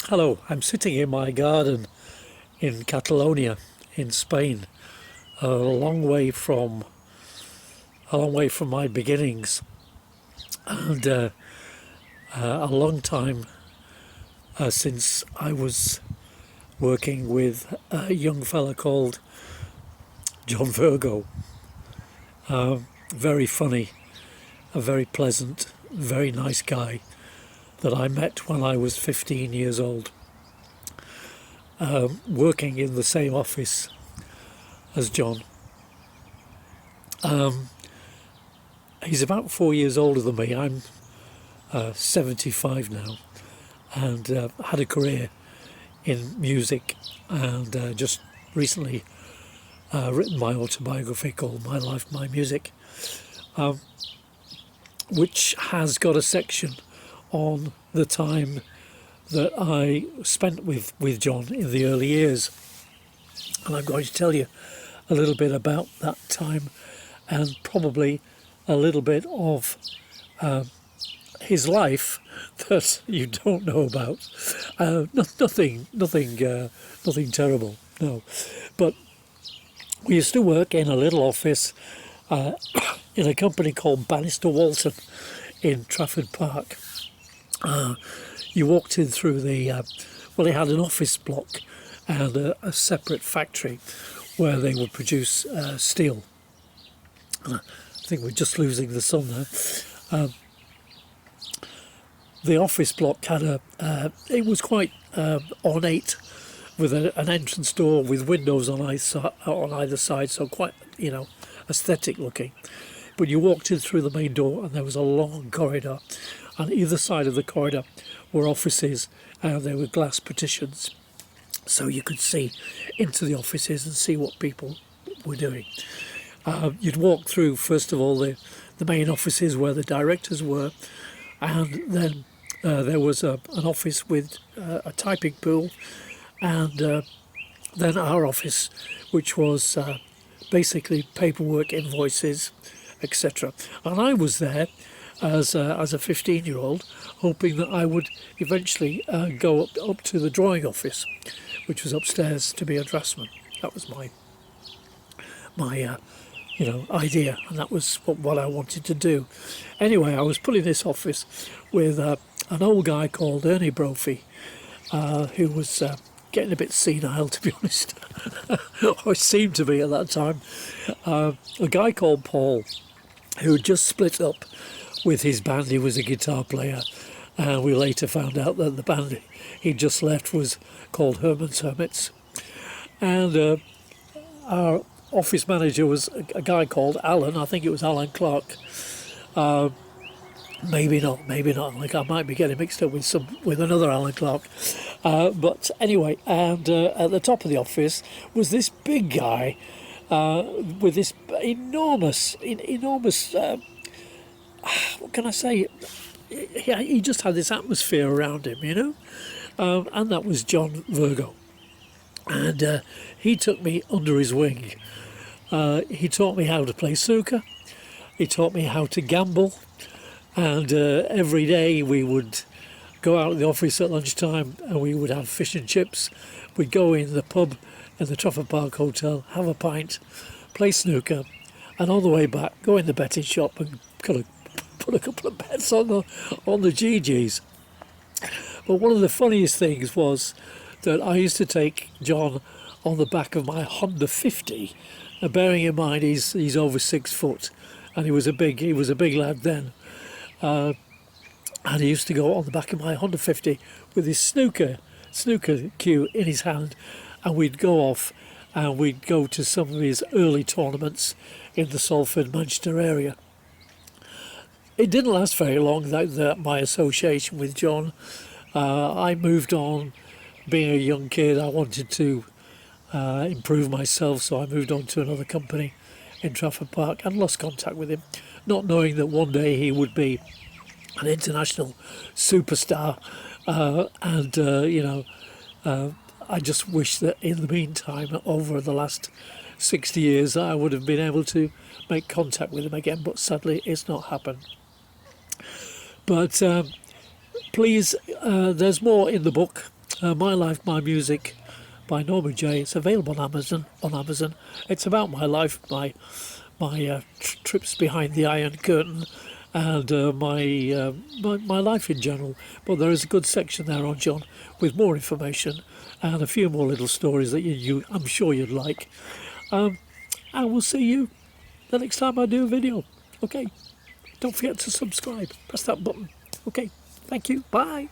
Hello, I'm sitting in my garden in Catalonia, in Spain, a long way from my beginnings, and a long time since I was working with a young fella called John Virgo. Very funny, a very pleasant, very nice guy that I met when I was 15 years old, working in the same office as John. He's about 4 years older than me. I'm 75 now, and had a career in music, and just recently written my autobiography called My Life, My Music, which has got a section on the time that I spent with John in the early years. And I'm going to tell you a little bit about that time, and probably a little bit of his life that you don't know about. Nothing terrible, no. But we used to work in a little office in a company called Bannister Walton in Trafford Park. You walked in through they had an office block and a separate factory where they would produce steel. I think we're just losing the sun there. The office block had it was quite ornate, with an entrance door with windows on either side, so quite, aesthetic looking. But you walked in through the main door and there was a long corridor. On either side of the corridor were offices, and there were glass partitions, so you could see into the offices and see what people were doing. You'd walk through, first of all, the main offices where the directors were, and then there was an office with a typing pool, and then our office, which was basically paperwork, invoices, etc. And I was there as a 15-year-old, hoping that I would eventually go up to the drawing office, which was upstairs, to be a draftsman. That was my idea, and that was what I wanted to do. Anyway, I was put in this office with an old guy called Ernie Brophy, who was getting a bit senile, to be honest. Or seemed to be at that time. A guy called Paul, who had just split up with his band. He was a guitar player, and we later found out that the band he'd just left was called Hermans Hermits. And our office manager was a guy called Alan. I think it was Alan Clark. Maybe not. Like, I might be getting mixed up with another Alan Clark. But anyway, and at the top of the office was this big guy with this enormous. What can I say? He just had this atmosphere around him, and that was John Virgo. And he took me under his wing. He taught me how to play snooker. He taught me how to gamble. And every day we would go out of the office at lunchtime and we would have fish and chips. We'd go in the pub in the Trafford Park Hotel, have a pint, play snooker, and on the way back go in the betting shop and kind of put a couple of bets on the GGs. But one of the funniest things was that I used to take John on the back of my Honda 50, and bearing in mind he's over 6 foot, and he was a big lad then. And he used to go on the back of my Honda 50 with his snooker cue in his hand, and we'd go off and we'd go to some of his early tournaments in the Salford, Manchester area. It didn't last very long, my association with John. I moved on. Being a young kid, I wanted to improve myself, so I moved on to another company in Trafford Park and lost contact with him, not knowing that one day he would be an international superstar. I just wish that in the meantime, over the last 60 years, I would have been able to make contact with him again, but sadly it's not happened. But please, there's more in the book. My Life, My Music by Norman J. It's available on Amazon. It's about my life, my trips behind the Iron Curtain, and my life in general. But there is a good section there on John with more information and a few more little stories that I'm sure you'd like. I will see you the next time I do a video. Okay, don't forget to subscribe. Press that button. Okay, thank you. Bye.